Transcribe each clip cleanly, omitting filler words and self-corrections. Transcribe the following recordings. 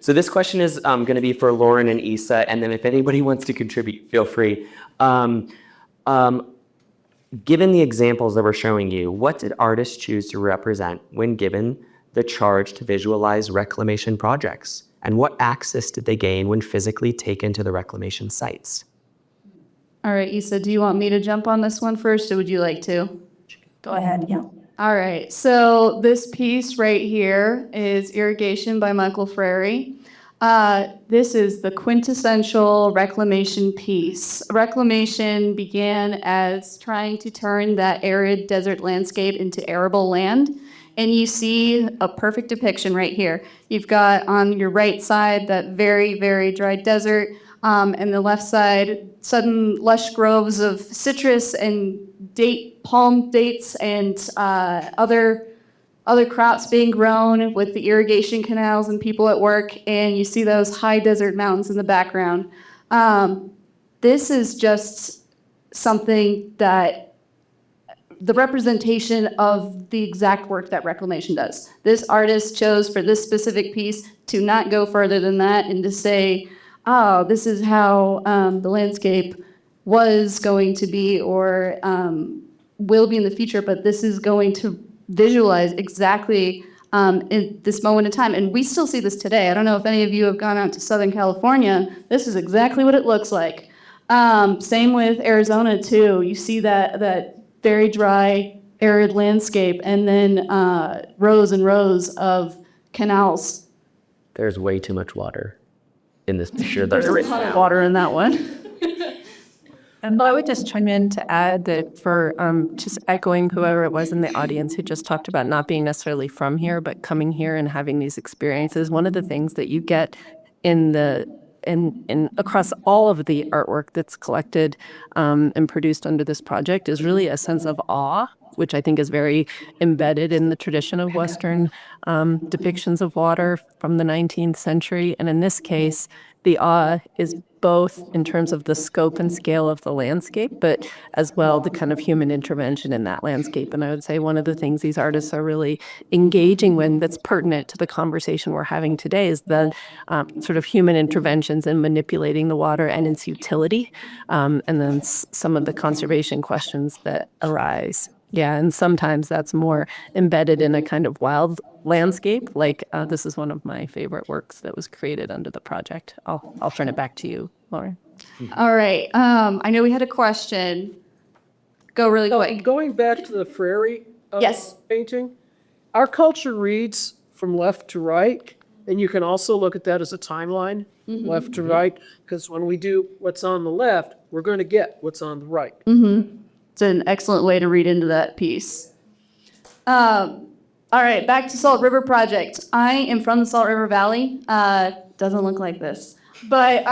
So this question is going to be for Lauren and Isa, and then if anybody wants to contribute, feel free. Given the examples that we're showing you, what did artists choose to represent when given the charge to visualize reclamation projects? And what access did they gain when physically taken to the reclamation sites? All right, Isa, do you want me to jump on this one first, or would you like to? Go ahead, yeah. All right, so this piece right here is Irrigation by Michael Frary. This is the quintessential reclamation piece. Reclamation began as trying to turn that arid desert landscape into arable land. And you see a perfect depiction right here. You've got on your right side that very, very dry desert, and the left side, sudden lush groves of citrus and palm dates and other crops being grown with the irrigation canals and people at work, and you see those high desert mountains in the background. This is just something that the representation of the exact work that reclamation does. This artist chose for this specific piece to not go further than that and to say, oh, this is how the landscape was going to be or will be in the future, but this is going to visualize exactly in this moment in time. And we still see this today. I don't know if any of you have gone out to Southern California. This is exactly what it looks like. Same with Arizona, too. You see that very dry, arid landscape, and then rows and rows of canals. There's way too much water in this picture. There's a lot of water in that one. And I would just chime in to add that for just echoing whoever it was in the audience who just talked about not being necessarily from here, but coming here and having these experiences, one of the things that you get in across all of the artwork that's collected and produced under this project is really a sense of awe, which I think is very embedded in the tradition of Western depictions of water from the 19th century. And in this case, the awe is both in terms of the scope and scale of the landscape, but as well the kind of human intervention in that landscape. And I would say one of the things these artists are really engaging with that's pertinent to the conversation we're having today is the sort of human interventions in manipulating the water and its utility, and then some of the conservation questions that arise. Yeah, and sometimes that's more embedded in a kind of wild landscape. Like this is one of my favorite works that was created under the project. I'll turn it back to you, Lauren. All right. I know we had a question. Go really quick. Going back to the Frary Yes. painting, our culture reads from left to right, and you can also look at that as a timeline, left to right, because when we do what's on the left, we're going to get what's on the right. It's an excellent way to read into that piece. All right, back to Salt River Project. I am from the Salt River Valley. Doesn't look like this. But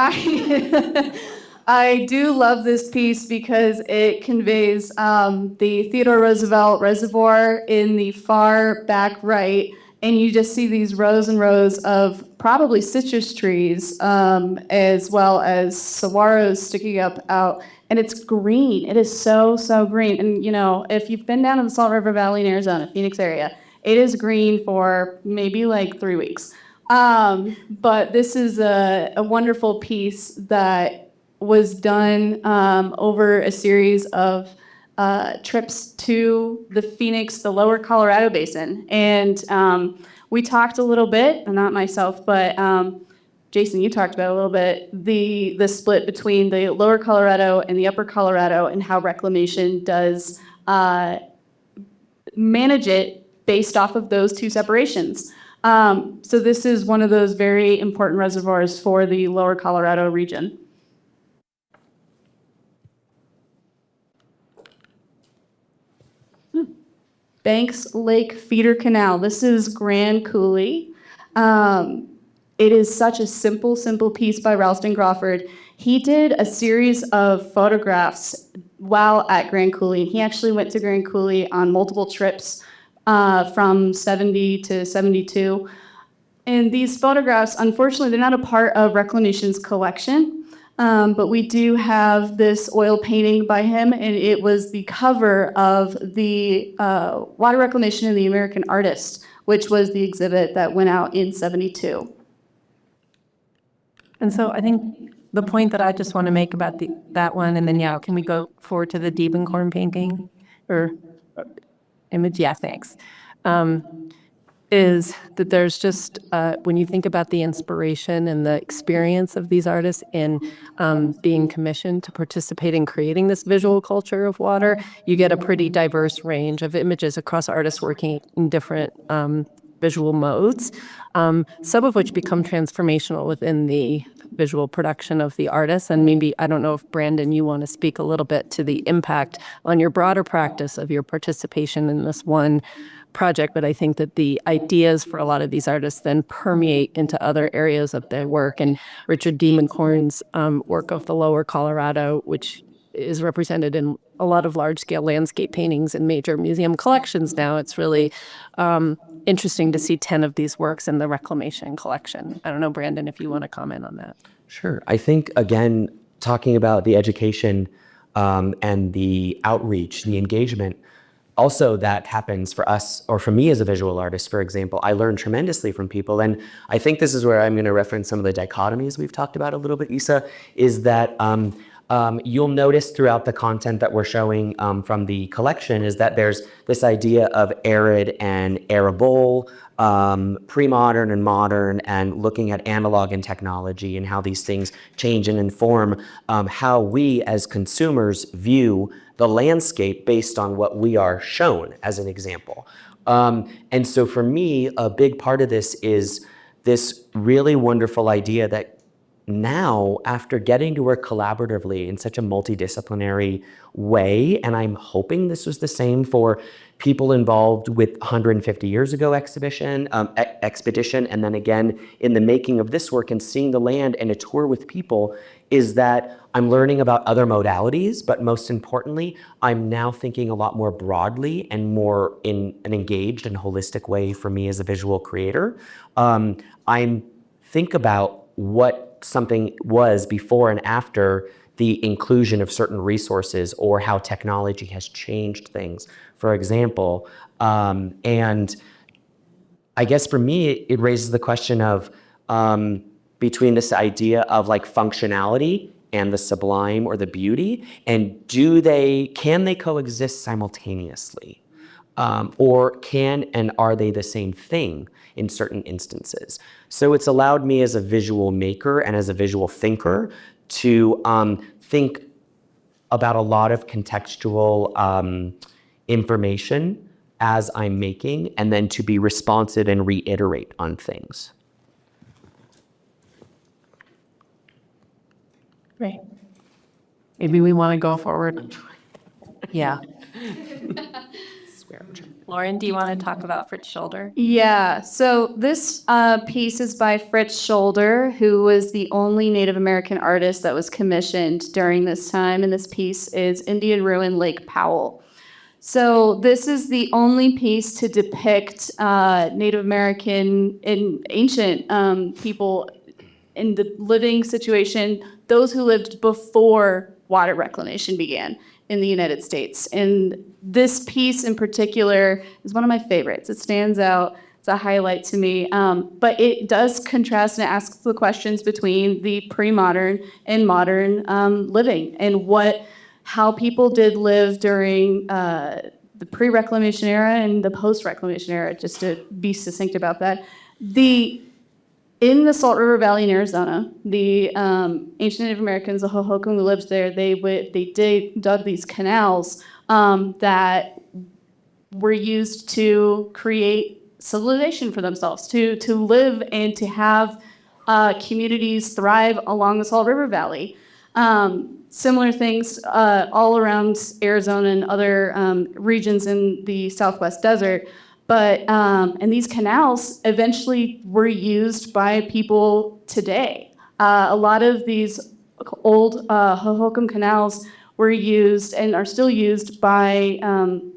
I do love this piece because it conveys the Theodore Roosevelt Reservoir in the far back right. And you just see these rows and rows of probably citrus trees, as well as saguaros sticking up out. And it's green. It is so, so green. And, you know, if you've been down in the Salt River Valley in Arizona, Phoenix area, it is green for maybe like 3 weeks. But this is a wonderful piece that was done over a series of trips to the Phoenix, the lower Colorado basin. And we talked a little bit, not myself, but Jason, you talked about a little bit, the split between the lower Colorado and the upper Colorado and how reclamation does manage it based off of those two separations. So this is one of those very important reservoirs for the lower Colorado region. Banks Lake Feeder Canal. This is Grand Coulee. It is such a simple piece by Ralston Crawford. He did a series of photographs while at Grand Coulee. He actually went to Grand Coulee on multiple trips from 70 to 72. And these photographs, unfortunately, they're not a part of Reclamation's collection, but we do have this oil painting by him, and it was the cover of the Water Reclamation and the American Artist, which was the exhibit that went out in 72. And so I think the point that I just want to make about that one, and then, yeah, can we go forward to the Diebenkorn painting or image? Yeah, thanks. Is that there's just, when you think about the inspiration and the experience of these artists in being commissioned to participate in creating this visual culture of water, you get a pretty diverse range of images across artists working in different visual modes, some of which become transformational within the visual production of the artist. And maybe, I don't know if, Brandon, you want to speak a little bit to the impact on your broader practice of your participation in this one project, but I think that the ideas for a lot of these artists then permeate into other areas of their work. And Richard Diebenkorn's work of the Lower Colorado, which is represented in a lot of large-scale landscape paintings in major museum collections now. It's really interesting to see 10 of these works in the Reclamation collection. I don't know, Brandon, if you want to comment on that. Sure. I think, again, talking about the education and the outreach, the engagement, also that happens for us, or for me as a visual artist, for example. I learn tremendously from people. And I think this is where I'm going to reference some of the dichotomies we've talked about a little bit, Isa, is that you'll notice throughout the content that we're showing from the collection is that there's this idea of arid and arable, pre-modern and modern, and looking at analog and technology and how these things change and inform how we as consumers view the landscape based on what we are shown, as an example. And so for me, a big part of this is this really wonderful idea that now, after getting to work collaboratively in such a multidisciplinary way, and I'm hoping this was the same for people involved with 150 years ago expedition, and then again in the making of this work and seeing the land and a tour with people, is that I'm learning about other modalities, but most importantly, I'm now thinking a lot more broadly and more in an engaged and holistic way for me as a visual creator. I'm think about what something was before and after the inclusion of certain resources, or how technology has changed things, for example. And I guess for me, it raises the question of between this idea of like functionality and the sublime or the beauty, and can they coexist simultaneously? Or can and are they the same thing in certain instances? So it's allowed me as a visual maker and as a visual thinker to think about a lot of contextual information as I'm making, and then to be responsive and reiterate on things. Right. Maybe we want to go forward. Yeah. Lauren, do you want to talk about Fritz Scholder? Yeah, so this piece is by Fritz Scholder, who was the only Native American artist that was commissioned during this time, and this piece is Indian Ruin Lake Powell. So this is the only piece to depict Native American and ancient people in the living situation, those who lived before water reclamation began in the United States. And this piece in particular is one of my favorites. It stands out. It's a highlight to me. But it does contrast and asks the questions between the pre-modern and modern living, and how people did live during the pre-reclamation era and the post-reclamation era, just to be succinct about that. In the Salt River Valley in Arizona, the ancient Native Americans, the Hohokam who lived there, they dug these canals that were used to create civilization for themselves, to live and to have communities thrive along the Salt River Valley. Similar things all around Arizona and other regions in the Southwest desert. But and these canals eventually were used by people today. A lot of these old Hohokam canals were used and are still used by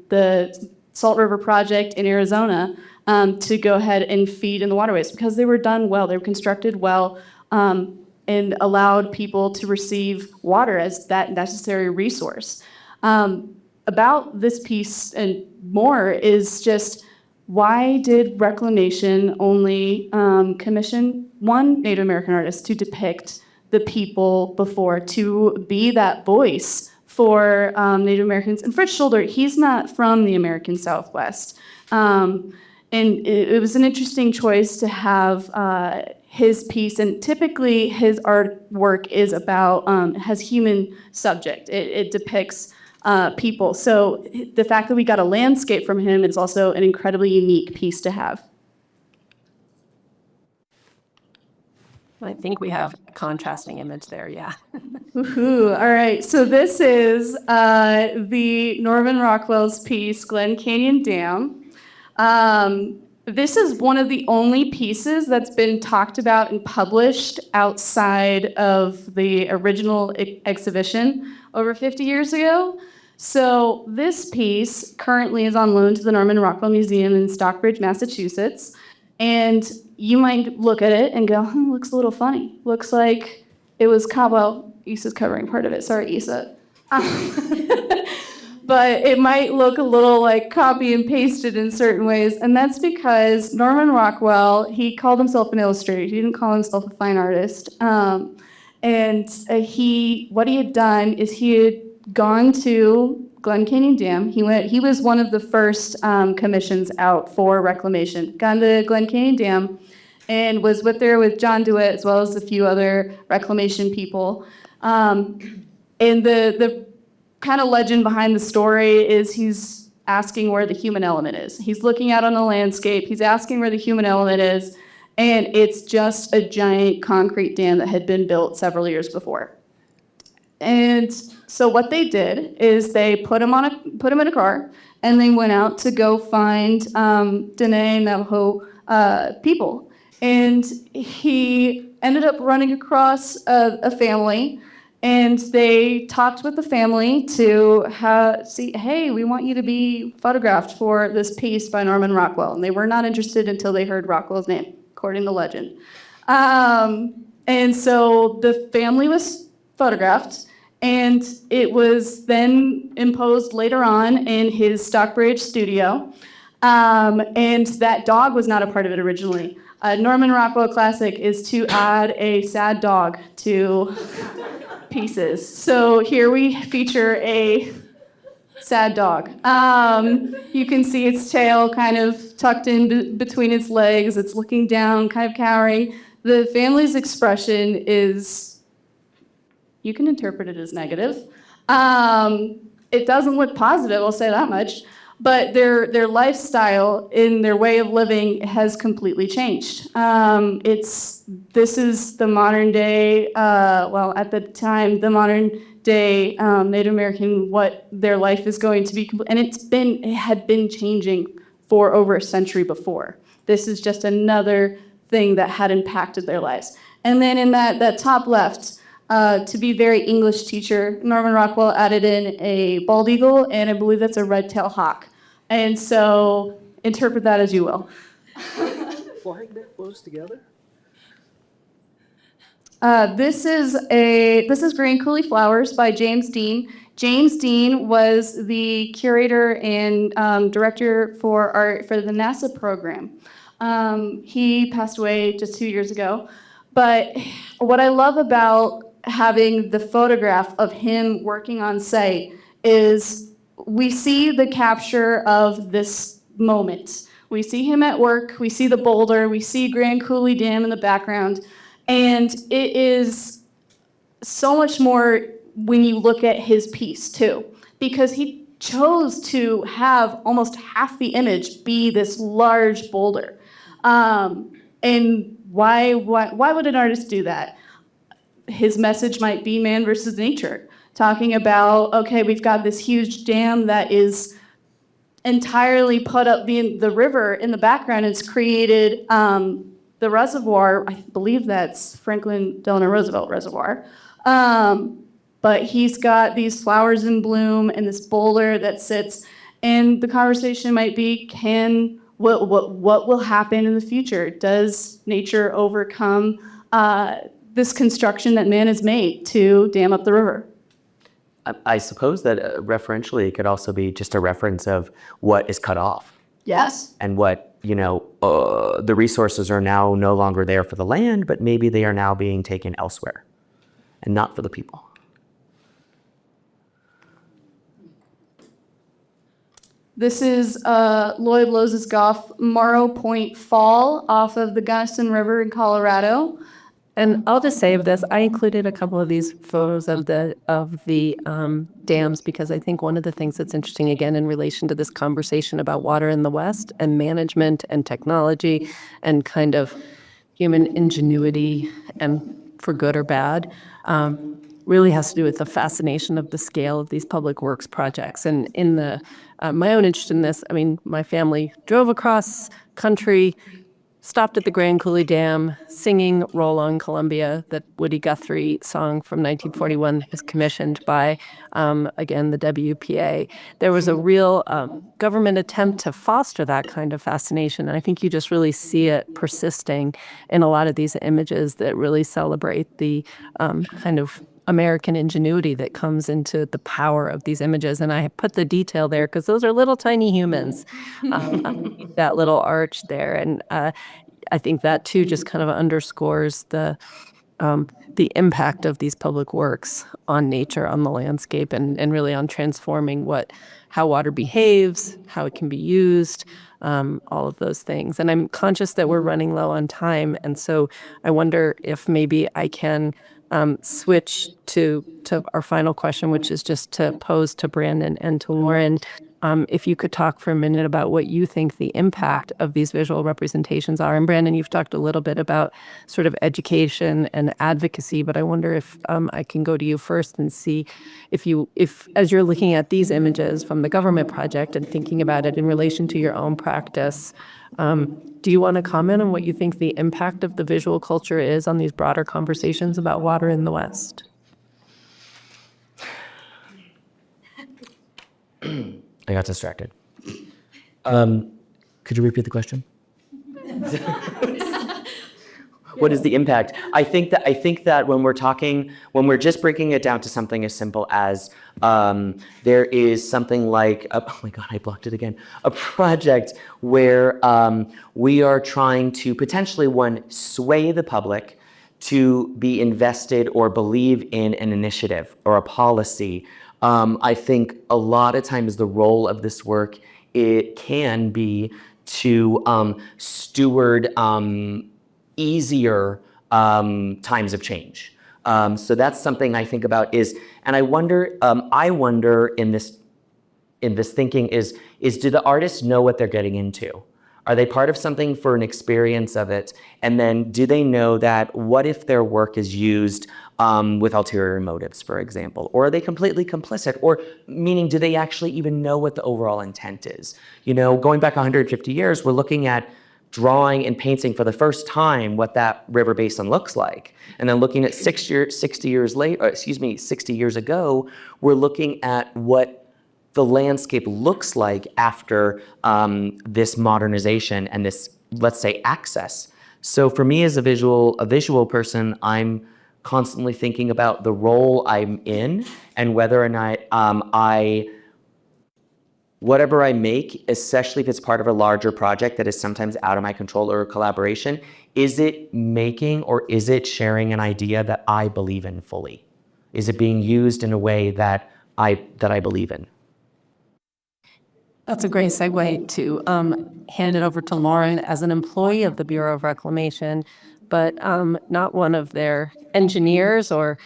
the Salt River Project in Arizona to go ahead and feed in the waterways, because they were done well, they were constructed well, and allowed people to receive water as that necessary resource. About this piece and more is just, why did reclamation only commission one Native American artist to depict the people before, to be that voice for Native Americans. And Fritz Schulder, he's not from the American Southwest. And it was an interesting choice to have his piece, and typically his artwork is about, has human subject. It depicts people. So the fact that we got a landscape from him is also an incredibly unique piece to have. I think we have a contrasting image there, yeah. Woohoo. All right, so this is the Norman Rockwell's piece, Glen Canyon Dam. This is one of the only pieces that's been talked about and published outside of the original exhibition over 50 years ago. So this piece currently is on loan to the Norman Rockwell Museum in Stockbridge, Massachusetts. And you might look at it and go, looks a little funny. Looks like it was well, Issa's covering part of it. Sorry, Issa. But it might look a little like copy and pasted in certain ways. And that's because Norman Rockwell, he called himself an illustrator. He didn't call himself a fine artist. What he had done is he had gone to Glen Canyon Dam. He was one of the first commissions out for reclamation. Gone to Glen Canyon Dam and was there with John DeWitt as well as a few other reclamation people. And the kind of legend behind the story is he's asking where the human element is. He's looking out on the landscape. He's asking where the human element is, and it's just a giant concrete dam that had been built several years before. And so what they did is they put him in a car, and they went out to go find Dene Navajo people. And he ended up running across a family, and they talked with the family to see, hey, we want you to be photographed for this piece by Norman Rockwell. And they were not interested until they heard Rockwell's name, according to legend. And so the family was photographed, and it was then imposed later on in his Stockbridge studio. And that dog was not a part of it originally. Norman Rockwell Classic is to add a sad dog to pieces. So here we feature a sad dog. You can see its tail kind of tucked in between its legs. It's looking down, kind of cowering. The family's expression is, you can interpret it as negative. It doesn't look positive, I'll say that much. But their lifestyle in their way of living has completely changed. This is the modern day, at the time, the modern day Native American, what their life is going to be, and it had been changing for over a century before. This is just another thing that had impacted their lives. And then in that top left, to be very English teacher, Norman Rockwell added in a bald eagle, and I believe that's a red-tailed hawk. And so interpret that as you will. Flag that blows together? This is Green Coulee Flowers by James Dean. James Dean was the curator and director for art for the NASA program. He passed away just 2 years ago. But what I love about having the photograph of him working on site is we see the capture of this moment. We see him at work, we see the boulder, we see Grand Coulee Dam in the background, and it is so much more when you look at his piece too, because he chose to have almost half the image be this large boulder. And why would an artist do that? His message might be man versus nature, talking about, okay, we've got this huge dam that is entirely put up the river in the background. It's created the reservoir, I believe that's Franklin Delano Roosevelt Reservoir. But he's got these flowers in bloom and this boulder that sits, and the conversation might be, what will happen in the future? Does nature overcome this construction that man has made to dam up the river? I suppose that referentially it could also be just a reference of what is cut off. Yes. and what, the resources are now no longer there for the land, but maybe they are now being taken elsewhere and not for the people. This is Lloyd Loz's Golf Morrow Point Fall off of the Gunnison River in Colorado. And I'll just say of this, I included a couple of these photos of the dams because I think one of the things that's interesting, again, in relation to this conversation about water in the West and management and technology and kind of human ingenuity and for good or bad, really has to do with the fascination of the scale of these public works projects. And in the my own interest in this, I mean, my family drove across country, stopped at the Grand Coulee Dam, singing Roll on Columbia, that Woody Guthrie song from 1941 was commissioned by, again, the WPA. There was a real government attempt to foster that kind of fascination. And I think you just really see it persisting in a lot of these images that really celebrate the kind of American ingenuity that comes into the power of these images. And I put the detail there because those are little tiny humans, that little arch there. And I think that too just kind of underscores the impact of these public works on nature, on the landscape, and really on transforming how water behaves, how it can be used, all of those things. And I'm conscious that we're running low on time. And so I wonder if maybe I can switch to our final question, which is just to pose to Brandon and to Lauren. If you could talk for a minute about what you think the impact of these visual representations are. And Brandon, you've talked a little bit about sort of education and advocacy, but I wonder if I can go to you first and see if as you're looking at these images from the government project and thinking about it in relation to your own practice, do you want to comment on what you think the impact of the visual culture is on these broader conversations about water in the West? I got distracted. Could you repeat the question? What is the impact? I think that when we're just breaking it down to something as simple as there is something like, oh my God, I blocked it again, a project where we are trying to potentially, sway the public to be invested or believe in an initiative or a policy. I think a lot of times the role of this work, it can be to steward easier times of change. So that's something I think about and I wonder in this thinking is do the artists know what they're getting into? Are they part of something for an experience of it? And then do they know that what if their work is used with ulterior motives, for example? Or are they completely complicit? Or meaning, do they actually even know what the overall intent is? Going back 150 years, we're looking at drawing and painting for the first time what that river basin looks like. And then looking at 60 years ago, we're looking at what the landscape looks like after this modernization and this, let's say, access. So for me as a visual person, I'm constantly thinking about the role I'm in and whether or not whatever I make, especially if it's part of a larger project that is sometimes out of my control or collaboration, is it making or is it sharing an idea that I believe in fully? Is it being used in a way that I believe in? That's a great segue to hand it over to Lauren as an employee of the Bureau of Reclamation, but not one of their engineers or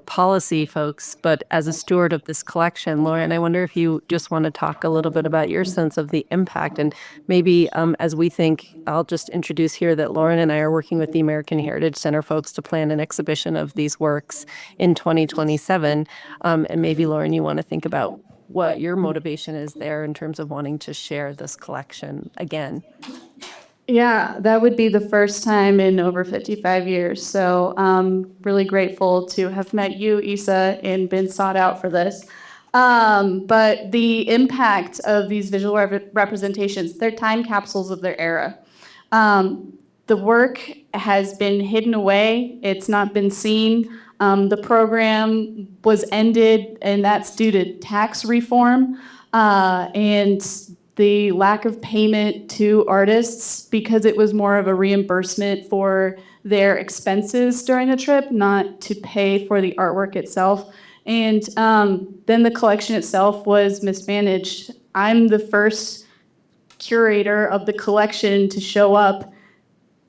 policy folks, but as a steward of this collection. Lauren, I wonder if you just want to talk a little bit about your sense of the impact. And maybe as we think, I'll just introduce here that Lauren and I are working with the American Heritage Center folks to plan an exhibition of these works in 2027. And maybe, Lauren, you want to think about what your motivation is there in terms of wanting to share this collection again. Yeah, that would be the first time in over 55 years. So I'm really grateful to have met you, Isa, and been sought out for this. But the impact of these visual representations, they're time capsules of their era. The work has been hidden away. It's not been seen. The program was ended, and that's due to tax reform. and the lack of payment to artists because it was more of a reimbursement for their expenses during the trip, not to pay for the artwork itself. And then the collection itself was mismanaged. I'm the first curator of the collection to show up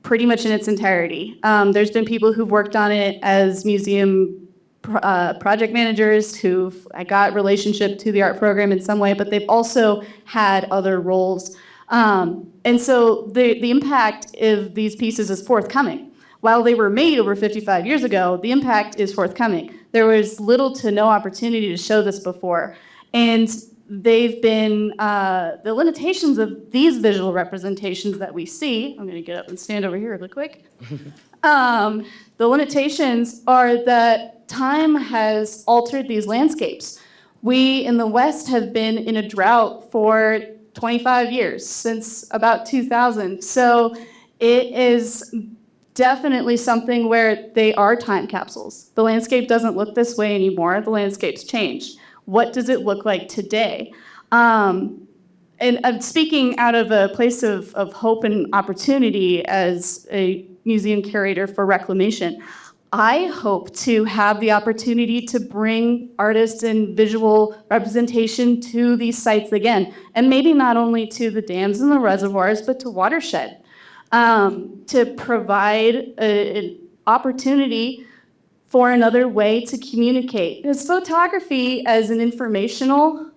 pretty much in its entirety. There's been people who've worked on it as museum project managers I got relationship to the art program in some way, but they've also had other roles. And so the impact of these pieces is forthcoming. While they were made over 55 years ago, the impact is forthcoming. There was little to no opportunity to show this before. And they've been, the limitations of these visual representations that we see, I'm gonna get up and stand over here really quick. The limitations are that time has altered these landscapes. We in the West have been in a drought for 25 years, since about 2000. So it is definitely something where they are time capsules. The landscape doesn't look this way anymore. The landscape's changed. What does it look like today? And I'm speaking out of a place of hope and opportunity as a museum curator for reclamation. I hope to have the opportunity to bring artists and visual representation to these sites again, and maybe not only to the dams and the reservoirs, but to watershed, to provide an opportunity for another way to communicate. Because photography as an informational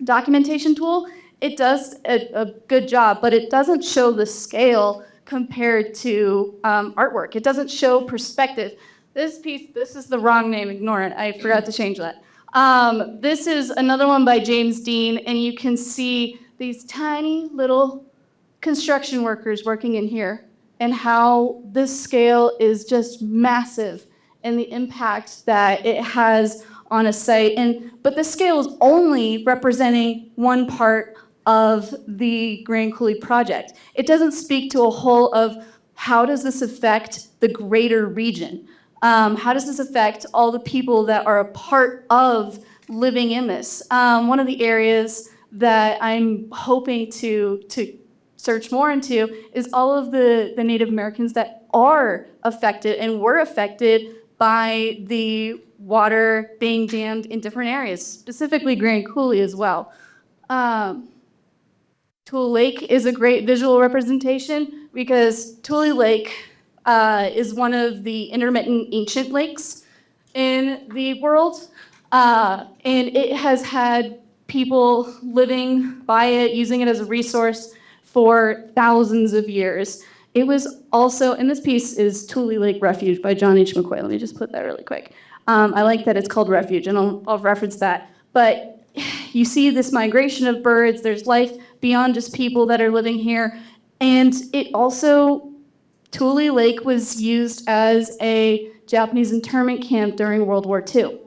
documentation tool, it does a good job, but it doesn't show the scale compared to artwork. It doesn't show perspective. This piece, this is the wrong name, ignore it. I forgot to change that. This is another one by James Dean, and you can see these tiny little construction workers working in here, and how this scale is just massive, and the impact that it has on a site. But this scale is only representing one part of the Grand Coulee project. It doesn't speak to a whole of how does this affect the greater region? How does this affect all the people that are a part of living in this? One of the areas that I'm hoping to search more into is all of the Native Americans that are affected and were affected by the water being dammed in different areas, specifically Grand Coulee as well. Tule Lake is a great visual representation because Tule Lake is one of the intermittent ancient lakes in the world, and it has had people living by it, using it as a resource for thousands of years. It was also, and this piece is Tule Lake Refuge by John H. McCoy. Let me just put that really quick. I like that it's called Refuge, and I'll reference that. But you see this migration of birds, there's life beyond just people that are living here. And it also, Tule Lake was used as a Japanese internment camp during World War II.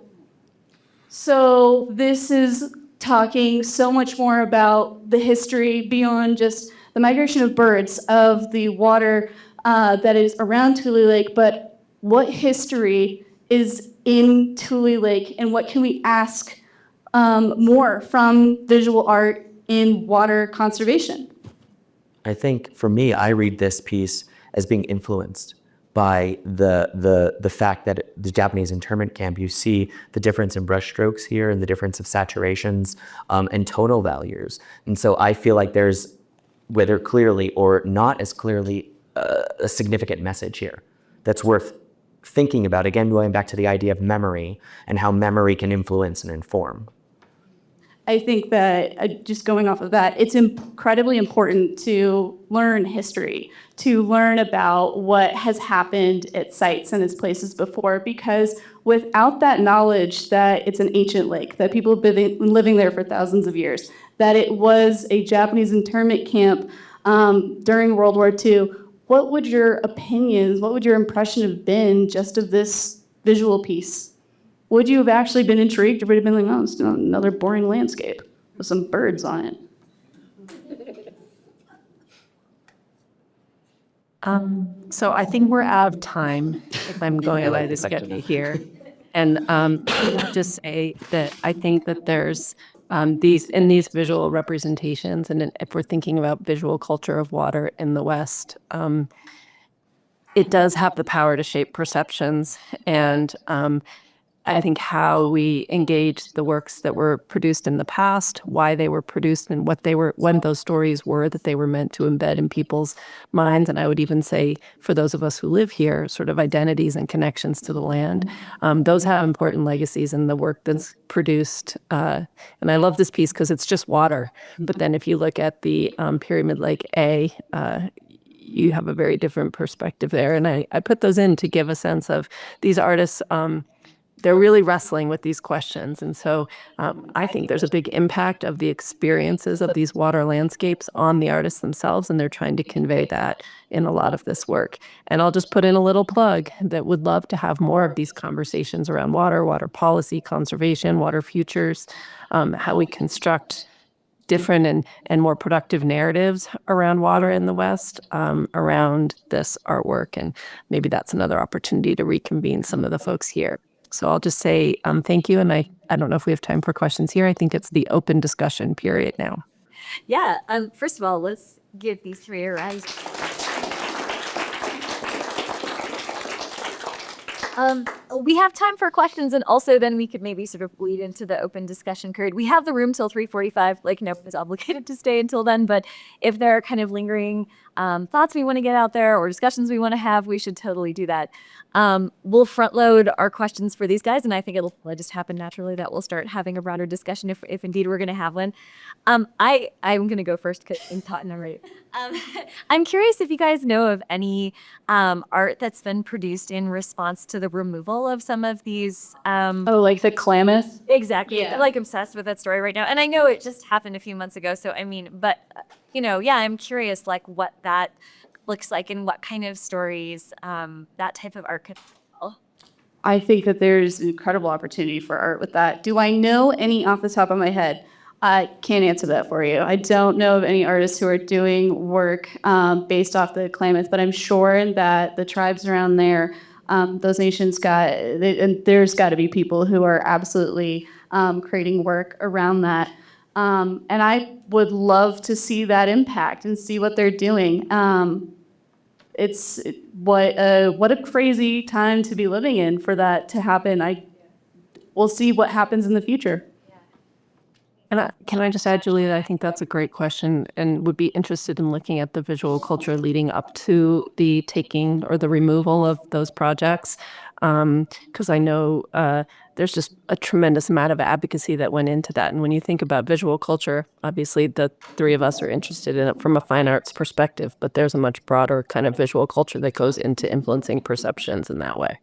So this is talking so much more about the history beyond just the migration of birds, of the water that is around Tule Lake, but what history is in Tule Lake, and what can we ask more from visual art in water conservation? I think for me, I read this piece as being influenced by the fact that the Japanese internment camp, you see the difference in brush strokes here and the difference of saturations and tonal values. And so I feel like there's, whether clearly or not as clearly, a significant message here that's worth thinking about. Again, going back to the idea of memory and how memory can influence and inform. I think that, just going off of that, it's incredibly important to learn history, to learn about what has happened at sites and its places before, because without that knowledge that it's an ancient lake, that people have been living there for thousands of years, that it was a Japanese internment camp during World War II, what would your opinions, what would your impression have been just of this visual piece? Would you have actually been intrigued, or would you have been like, oh, it's another boring landscape with some birds on it? So I think we're out of time if I'm going by the schedule here. And just say that I think that there's these visual representations, and if we're thinking about visual culture of water in the West, it does have the power to shape perceptions. And I think how we engage the works that were produced in the past, why they were produced, and what they were, when those stories were that they were meant to embed in people's minds. And I would even say, for those of us who live here, sort of identities and connections to the land, those have important legacies in the work that's produced. And I love this piece because it's just water. But then if you look at the Pyramid Lake A, you have a very different perspective there. And I put those in to give a sense of these artists. They're really wrestling with these questions. And so I think there's a big impact of the experiences of these water landscapes on the artists themselves, and they're trying to convey that in a lot of this work. And I'll just put in a little plug that would love to have more of these conversations around water, water policy, conservation, water futures, how we construct different and more productive narratives around water in the West, around this artwork. And maybe that's another opportunity to reconvene some of the folks here. So I'll just say thank you. And I don't know if we have time for questions here. I think it's the open discussion period now. Yeah. First of all, let's give these three a rise. We have time for questions, and also then we could maybe sort of lead into the open discussion period. We have the room till 3:45. Like, no one's obligated to stay until then, but if there are kind of lingering thoughts we want to get out there or discussions we want to have, we should totally do that. We'll front load our questions for these guys, and I think it'll just happen naturally that we'll start having a broader discussion if indeed we're going to have one. I'm going to go first because I'm taught and I'm ready. I'm curious if you guys know of any art that's been produced in response to the removal of some of these. Oh, like the Klamath? Exactly. Yeah. I'm like obsessed with that story right now. And I know it just happened a few months ago. So, I mean, but, yeah, I'm curious like what that looks like and what kind of stories that type of art could tell. I think that there's an incredible opportunity for art with that. Do I know any off the top of my head? I can't answer that for you. I don't know of any artists who are doing work based off the Klamath, but I'm sure that the tribes around there, those nations and there's got to be people who are absolutely creating work around that. And I would love to see that impact and see what they're doing. What a crazy time to be living in for that to happen. We'll see what happens in the future. And can I just add, Julie, that I think that's a great question and would be interested in looking at the visual culture leading up to the taking or the removal of those projects. Because I know there's just a tremendous amount of advocacy that went into that. And when you think about visual culture, obviously the three of us are interested in it from a fine arts perspective, but there's a much broader kind of visual culture that goes into influencing perceptions in that way.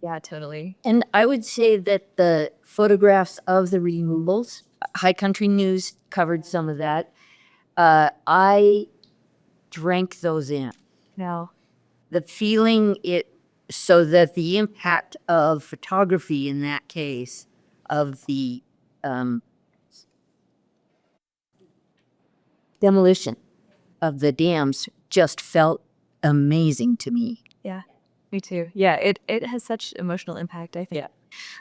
Yeah, totally. And I would say that the photographs of the removals, High Country News covered some of that. I drank those in. No. The feeling so that the impact of photography in that case of the demolition of the dams just felt amazing to me. Yeah, me too. Yeah, it has such emotional impact, I think. Yeah.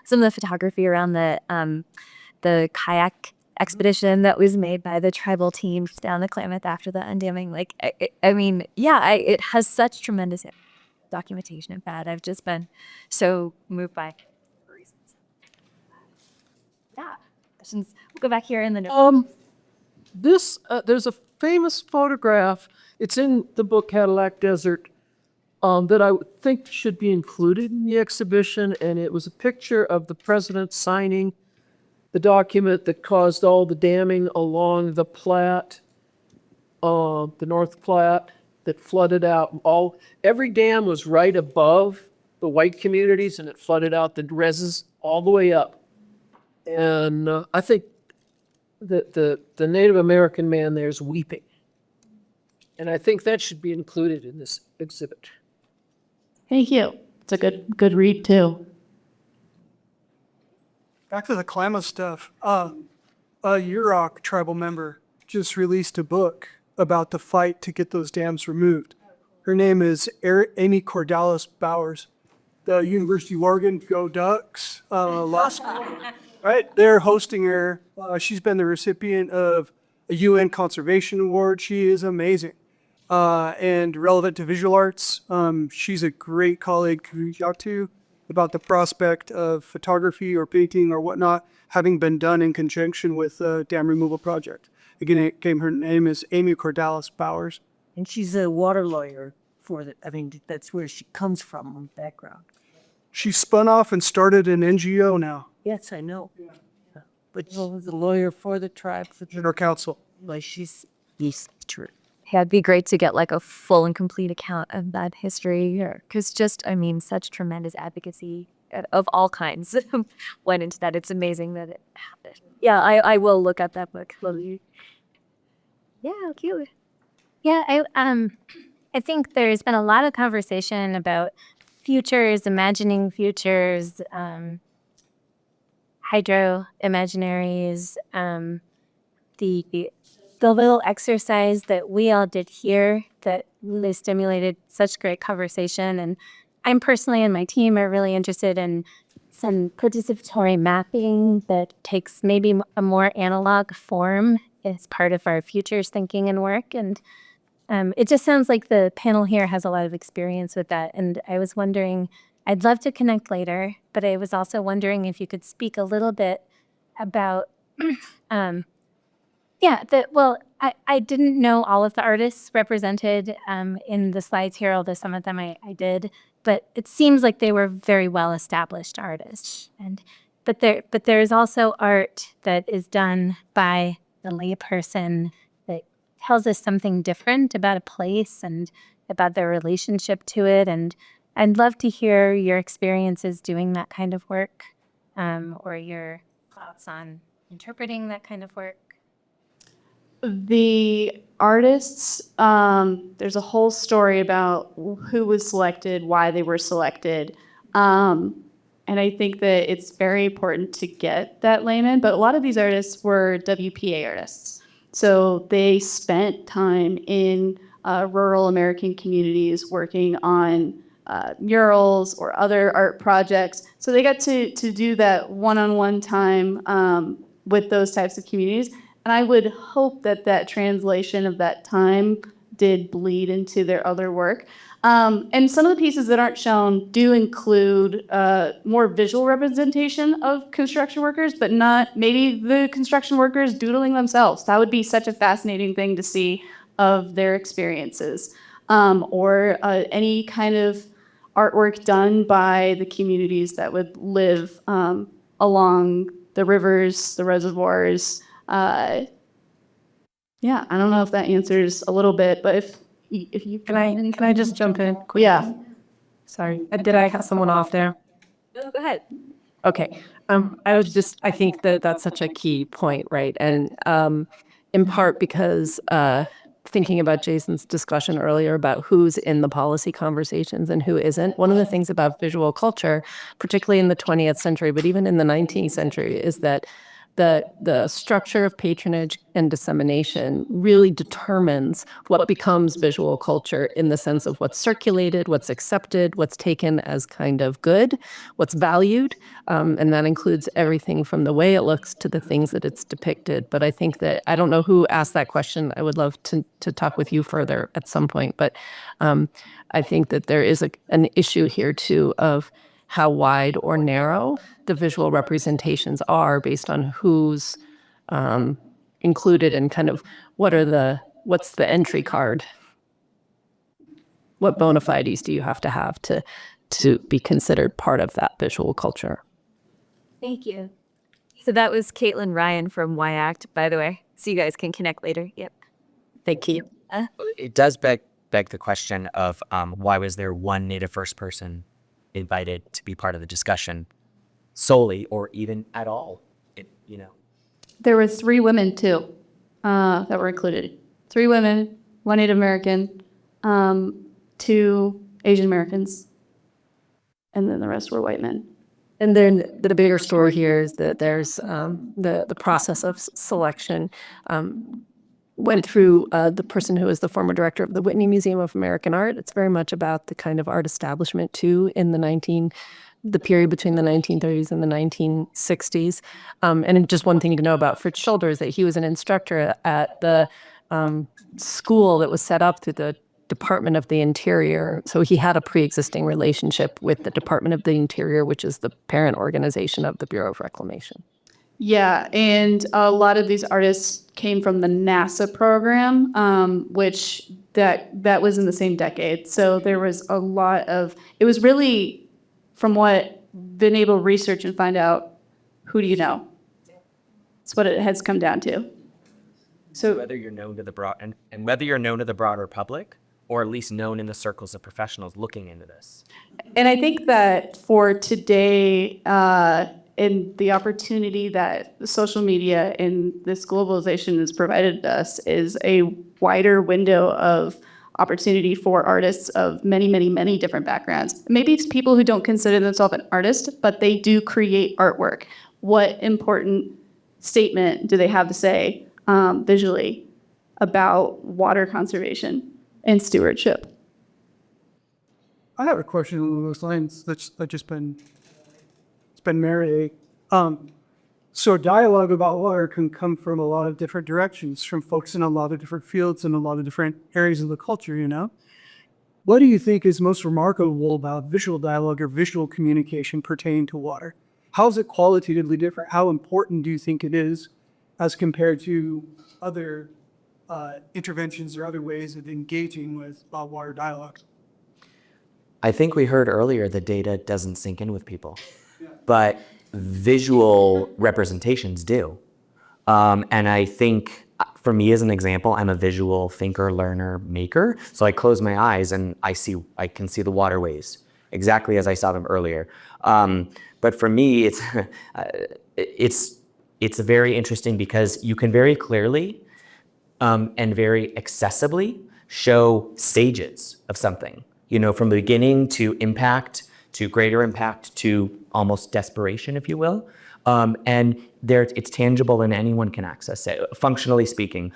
Some of the photography around the kayak expedition that was made by the tribal teams down the Klamath after the undamming. Like, it has such tremendous documentation of that. I've just been so moved by reasons. Yeah. Questions? We'll go back here in the notes. There's a famous photograph. It's in the book Cadillac Desert that I think should be included in the exhibition, and it was a picture of the president signing the document that caused all the damming along the Platte, the North Platte, that flooded out every dam was right above the white communities, and it flooded out the reses all the way up. And I think that the Native American man there is weeping. And I think that should be included in this exhibit. Thank you. It's a good read too. Back to the Klamath stuff. A Yurok tribal member just released a book about the fight to get those dams removed. Her name is Amy Cordalis Bowers. The University of Oregon, go Ducks, law school. Right, they're hosting her. She's been the recipient of a UN Conservation Award. She is amazing and relevant to visual arts. She's a great colleague to reach out to about the prospect of photography or painting or whatnot having been done in conjunction with the dam removal project. Again, her name is Amy Cordalis Bowers. And she's a water lawyer for the, I mean, that's where she comes from, background. She spun off and started an NGO now, Yes, I know. But she's a lawyer for the tribe. General Counsel. Like she's true. Yeah, it'd be great to get like a full and complete account of that history, because just, I mean, such tremendous advocacy of all kinds went into that. It's amazing that it happened. Yeah, I will look up that book. Yeah, cute. Yeah, I think there's been a lot of conversation about futures, imagining futures, hydro imaginaries, the little exercise that we all did here that really stimulated such great conversation. And I'm personally and my team are really interested in some participatory mapping that takes maybe a more analog form as part of our futures thinking and work. And it just sounds like the panel here has a lot of experience with that. And I was wondering, I'd love to connect later, but I was also wondering if you could speak a little bit about, I didn't know all of the artists represented in the slides here, although some of them I did, but it seems like they were very well-established artists. But there's also art that is done by the layperson that tells us something different about a place and about their relationship to it. And I'd love to hear your experiences doing that kind of work, or your thoughts on interpreting that kind of work. The artists, there's a whole story about who was selected, why they were selected. And I think that it's very important to get that layman, but a lot of these artists were WPA artists. So they spent time in rural American communities working on murals or other art projects. So they got to do that one-on-one time with those types of communities. And I would hope that that translation of that time did bleed into their other work. And some of the pieces that aren't shown do include more visual representation of construction workers, but not maybe the construction workers doodling themselves. That would be such a fascinating thing to see of their experiences. Or any kind of artwork done by the communities that would live along the rivers, the reservoirs. Yeah, I don't know if that answers a little bit, but if you Can I just jump in quickly? Yeah. Sorry. Did I cut someone off there? No, go ahead. Okay. I think that that's such a key point, right? And in part because thinking about Jason's discussion earlier about who's in the policy conversations and who isn't, one of the things about visual culture, particularly in the 20th century, but even in the 19th century, is that the structure of patronage and dissemination really determines what becomes visual culture in the sense of what's circulated, what's accepted, what's taken as kind of good, what's valued. And that includes everything from the way it looks to the things that it's depicted. But I think that, I don't know who asked that question. I would love to talk with you further at some point. But I think that there is an issue here too of how wide or narrow the visual representations are based on who's included and kind of what's the entry card? What bona fides do you have to be considered part of that visual culture? Thank you. So that was Caitlin Ryan from YACT, by the way. So you guys can connect later. Yep. Thank you. It does beg the question of why was there one Native First person invited to be part of the discussion solely or even at all? There were 3 women too that were included. 3 women, 1 Native American, 2 Asian Americans, and then the rest were white men. And then the bigger story here is that there's the process of selection went through the person who is the former director of the Whitney Museum of American Art. It's very much about the kind of art establishment too in the period between the 1930s and the 1960s. And just one thing to know about Fritz Schulder is that he was an instructor at the school that was set up through the Department of the Interior. So he had a pre-existing relationship with the Department of the Interior, which is the parent organization of the Bureau of Reclamation. Yeah, and a lot of these artists came from the NASA program, which that was in the same decade. So there was a lot of, it was really, from what been able to research and find out, who do you know? That's what it has come down to. So whether you're known to the broad and whether you're known to the broader public, or at least known in the circles of professionals looking into this. And I think that for today, and the opportunity that social media and this globalization has provided us is a wider window of opportunity for artists of many, many, many different backgrounds. Maybe it's people who don't consider themselves an artist, but they do create artwork. What important statement do they have to say visually about water conservation and stewardship? I have a question along those lines that's just been marinating. So dialogue about water can come from a lot of different directions, from folks in a lot of different fields and a lot of different areas of the culture, you know? What do you think is most remarkable about visual dialogue or visual communication pertaining to water? How is it qualitatively different? How important do you think it is as compared to other interventions or other ways of engaging with water dialogue? I think we heard earlier the data doesn't sink in with people, but visual representations do. And I think for me as an example, I'm a visual thinker, learner, maker. So I close my eyes and I can see the waterways exactly as I saw them earlier. But for me, it's very interesting because you can very clearly and very accessibly show stages of something. You know, from the beginning to impact, to greater impact, to almost desperation, if you will. And it's tangible and anyone can access it. Functionally speaking,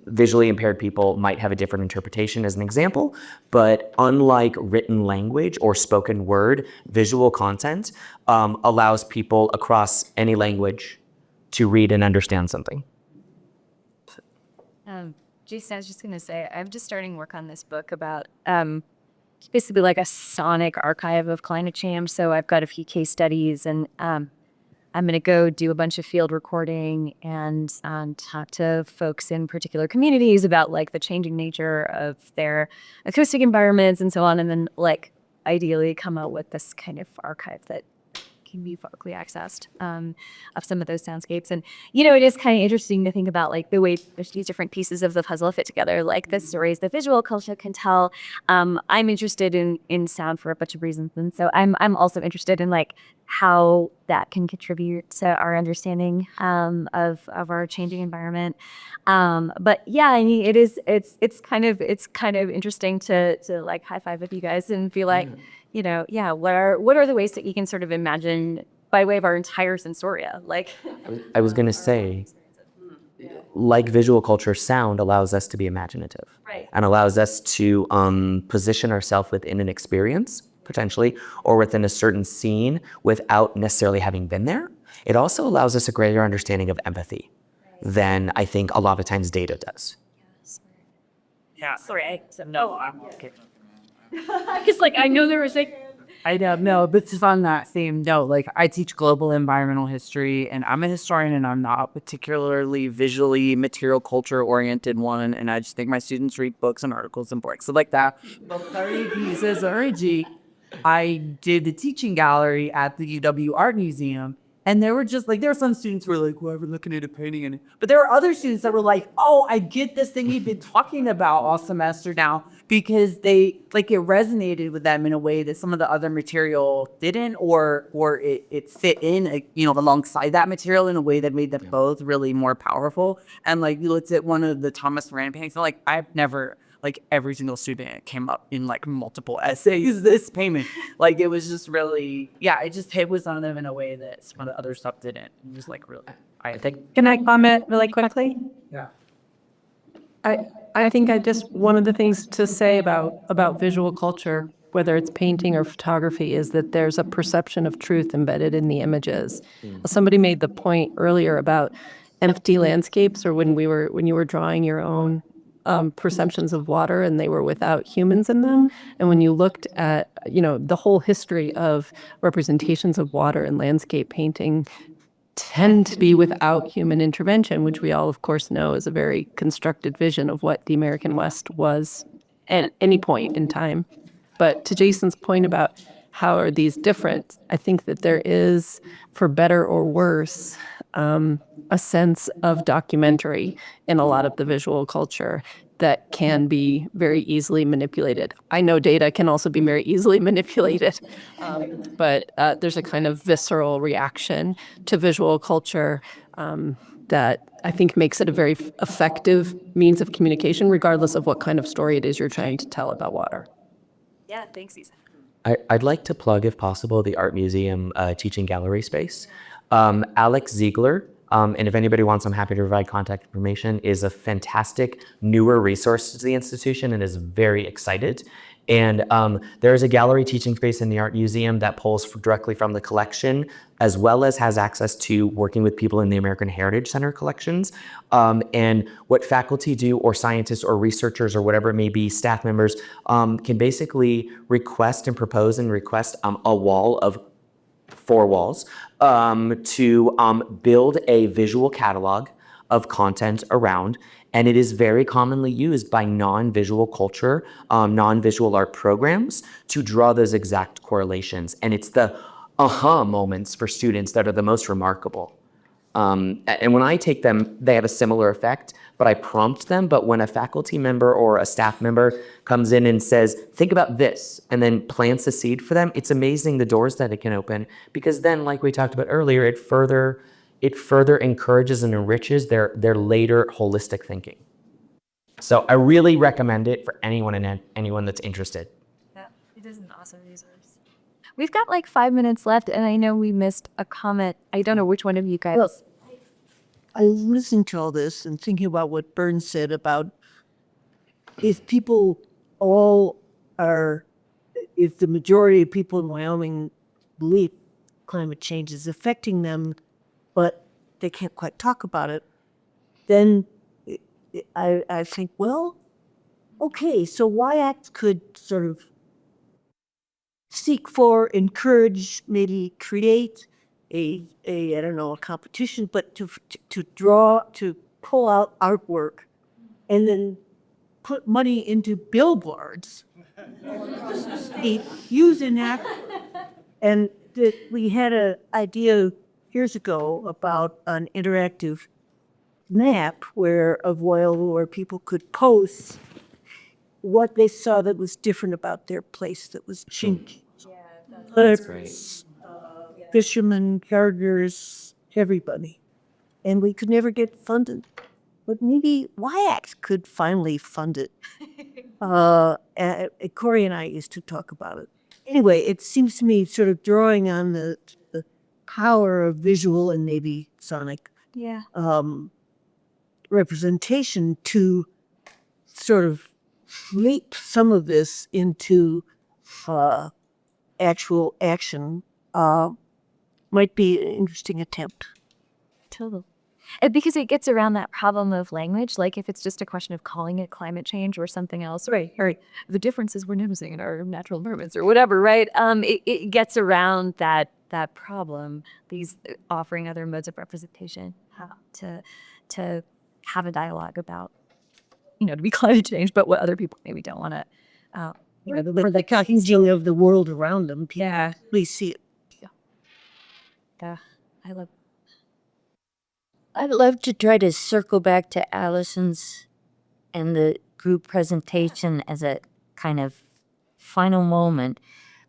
visually impaired people might have a different interpretation as an example, but unlike written language or spoken word, visual content allows people across any language to read and understand something. Jason, I was just going to say, I'm just starting work on this book about it's basically like a sonic archive of climate change. So I've got a few case studies, and I'm going to go do a bunch of field recording and talk to folks in particular communities about like the changing nature of their acoustic environments and so on, and then like ideally come out with this kind of archive that can be publicly accessed of some of those soundscapes. And, you know, it is kind of interesting to think about like the way these different pieces of the puzzle fit together, like the stories the visual culture can tell. I'm interested in sound for a bunch of reasons. And so I'm also interested in like how that can contribute to our understanding of our changing environment. But yeah, I mean, it's kind of interesting to like high five with you guys and be like, you know, yeah, what are the ways that you can sort of imagine by way of our entire sensoria? Like, I was going to say, like visual culture, sound allows us to be imaginative, right, and allows us to position ourselves within an experience, potentially, or within a certain scene without necessarily having been there. It also allows us a greater understanding of empathy than I think a lot of times data does. Yeah, sorry. No, I'm okay. Because, like, I know there was I don't know, but just on that same note, like, I teach global environmental history, and I'm a historian, and I'm not a particularly visually material culture oriented one, and I just think my students read books and articles and books, so like that. But 30 pieces already. I did the teaching gallery at the UW Art Museum, and there were some students who were like, whoever looking at a painting, but there were other students that were like, oh, I get this thing you've been talking about all semester now, because they, like, it resonated with them in a way that some of the other material didn't, or it fit in, you know, alongside that material in a way that made them both really more powerful. And like, you looked at one of the Thomas Moran paintings, and like, I've never, like, every single student came up in like multiple essays, this payment. Like, it was just really, yeah, it was on them in a way that some of the other stuff didn't. It was like really, I think. Can I comment really quickly? Yeah. I think one of the things to say about visual culture, whether it's painting or photography, is that there's a perception of truth embedded in the images. Somebody made the point earlier about empty landscapes, or when you were drawing your own perceptions of water and they were without humans in them. And when you looked at, the whole history of representations of water in landscape painting tend to be without human intervention, which we all, of course, know is a very constructed vision of what the American West was at any point in time. But to Jason's point about how are these different, I think that there is, for better or worse, a sense of documentary in a lot of the visual culture that can be very easily manipulated. I know data can also be very easily manipulated, but there's a kind of visceral reaction to visual culture that I think makes it a very effective means of communication, regardless of what kind of story it is you're trying to tell about water. Yeah, thanks, Isa. I'd like to plug, if possible, the Art Museum teaching gallery space. Alex Ziegler, and if anybody wants, I'm happy to provide contact information, is a fantastic newer resource to the institution and is very excited. And there is a gallery teaching space in the Art Museum that pulls directly from the collection, as well as has access to working with people in the American Heritage Center collections. And what faculty do, or scientists or researchers or whatever it may be, staff members, can basically request and propose and request a wall of 4 walls to build a visual catalog of content around. And it is very commonly used by non-visual culture, non-visual art programs to draw those exact correlations. And it's the aha moments for students that are the most remarkable. And when I take them, they have a similar effect, but I prompt them. But when a faculty member or a staff member comes in and says, think about this, and then plants a seed for them, it's amazing the doors that it can open, because then, like we talked about earlier, it further encourages and enriches their later holistic thinking. So I really recommend it for anyone that's interested. Yeah, it is an awesome resource. We've got like 5 minutes left, and I know we missed a comment. I don't know which one of you guys. Well, I was listening to all this and thinking about what Byrne said about if people all are, if the majority of people in Wyoming believe climate change is affecting them, but they can't quite talk about it, then I think, well, okay, so WYACT could sort of seek for, encourage, maybe create a I don't know, a competition, but to draw, to pull out artwork and then put money into billboards using that. And that we had an idea years ago about an interactive map of Wyoming where people could post what they saw that was different about their place that was changing. That's great. Fishermen, gardeners, everybody. And we could never get funded. But maybe WYACT could finally fund it. Corey and I used to talk about it. Anyway, it seems to me sort of drawing on the power of visual and maybe sonic representation to sort of leap some of this into actual action might be an interesting attempt. Totally. And because it gets around that problem of language, like if it's just a question of calling it climate change or something else, right? The differences we're noticing in our natural environments or whatever, right? It gets around that problem. These offering other modes of representation to have a dialogue about, to be climate change, but what other people maybe don't want to. The cognition of the world around them. Yeah, Please see it. yeah, I love. I'd love to try to circle back to Allison's and the group presentation as a kind of final moment,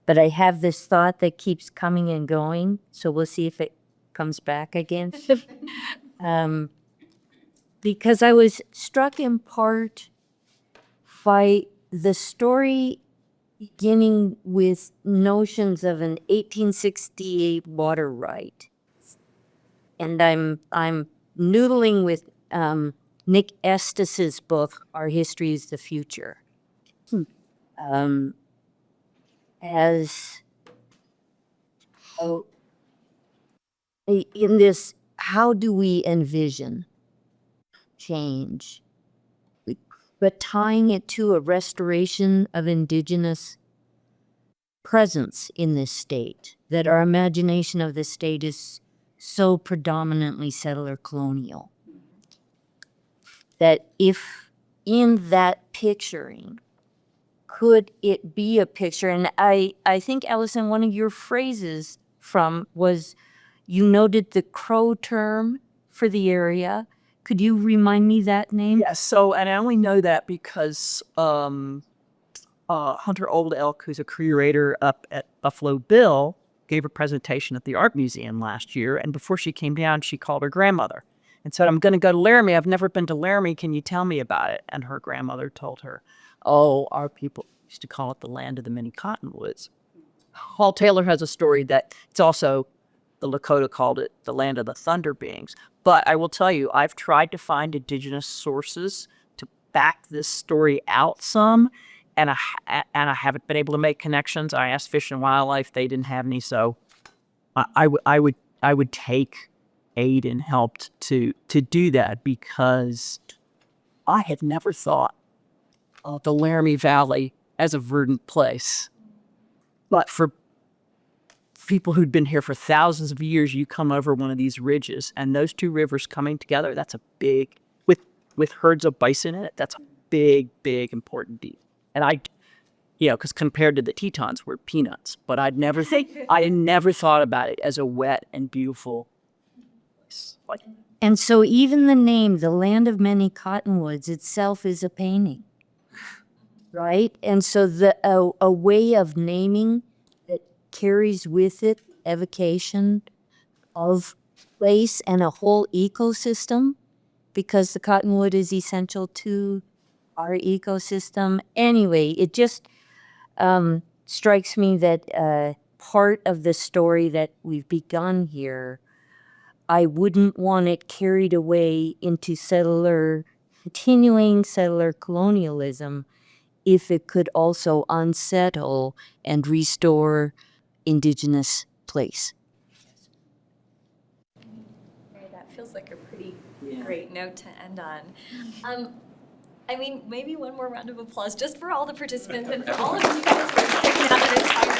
but I have this thought that keeps coming and going, so we'll see if it comes back again. Because I was struck in part by the story beginning with notions of an 1868 water right. And I'm noodling with Nick Estes's book, Our History is the Future. As in this, how do we envision change? But tying it to a restoration of indigenous presence in this state, that our imagination of this state is so predominantly settler colonial. That if in that picturing, could it be a picture? And I think, Allison, one of your phrases was, you noted the Crow term for the area. Could you remind me that name? Yes, so, and I only know that because Hunter Old Elk, who's a curator up at Buffalo Bill, gave a presentation at the Art Museum last year, and before she came down, she called her grandmother and said, I'm going to go to Laramie. I've never been to Laramie. Can you tell me about it? And her grandmother told her, oh, our people used to call it the land of the many cottonwoods. Hall Taylor has a story that it's also, the Lakota called it the land of the thunder beings. But I will tell you, I've tried to find indigenous sources to back this story out some, and I haven't been able to make connections. I asked Fish and Wildlife, they didn't have any, so I would take aid and help to do that, because I had never thought of the Laramie Valley as a verdant place. But for people who'd been here for thousands of years, you come over one of these ridges, and those two rivers coming together, that's a big, with herds of bison in it, that's a big, big, important deal. And because compared to the Tetons, we're peanuts. But I had never thought about it as a wet and beautiful place. And so even the name, the land of many cottonwoods, itself is a painting, right? And so a way of naming that carries with it evocation of place and a whole ecosystem, because the cottonwood is essential to our ecosystem. Anyway, it just strikes me that part of the story that we've begun here, I wouldn't want it carried away into continuing settler colonialism if it could also unsettle and restore indigenous place. That feels like a pretty great note to end on. I mean, maybe one more round of applause just for all the participants and for all of you guys for sticking out the entire